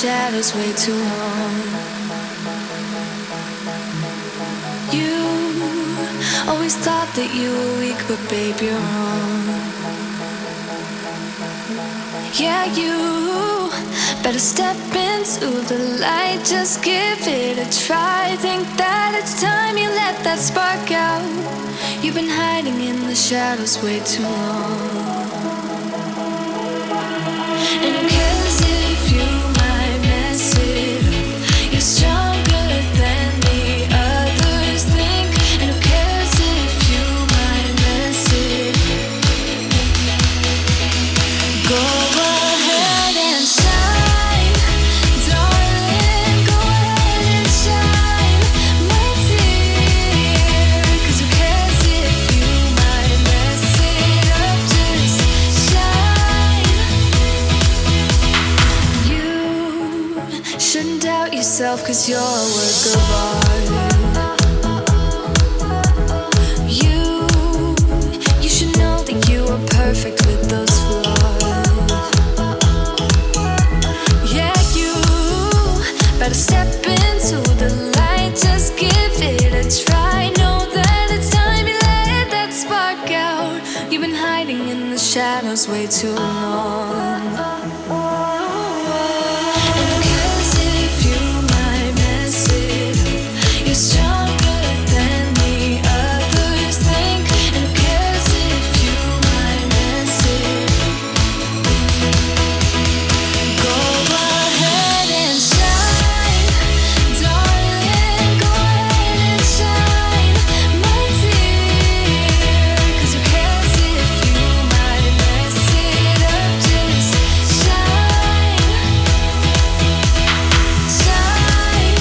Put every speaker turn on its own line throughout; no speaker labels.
shadows way too long. You always thought that you were weak, but babe, you're wrong. Yeah, you better step into the light, just give it a try. Think that it's time you let that spark out. You've been hiding in the shadows way too long. And who cares if you might mess it up? You're stronger than the others think. And who cares if you might mess it up? Go ahead and shine, darling. Go ahead and shine, my dear. 'Cause who cares if you might mess it up? Just shine. You shouldn't doubt yourself, 'cause you're a work of art. You should know that you are perfect with those flaws. Yeah, you better step into the light, just give it a try. Know that it's time you let that spark out. You've been hiding in the shadows way too long. And who cares if you might mess it up? You're stronger than the others think. And who cares if you might mess it up? Go ahead and shine, darling. Go ahead and shine, my dear. 'Cause who cares if you might mess it up? Just shine, shine,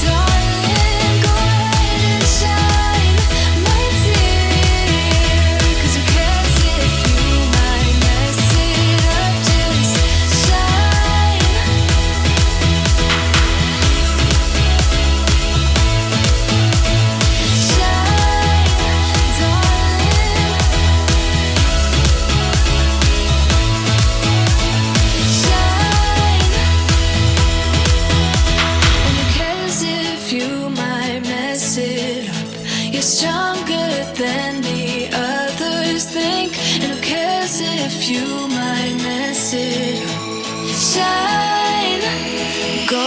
darling. Go ahead and shine, my dear. 'Cause who cares if you might mess it up? Just shine. You're stronger than the others think. And who cares if you might mess it up? Shine, go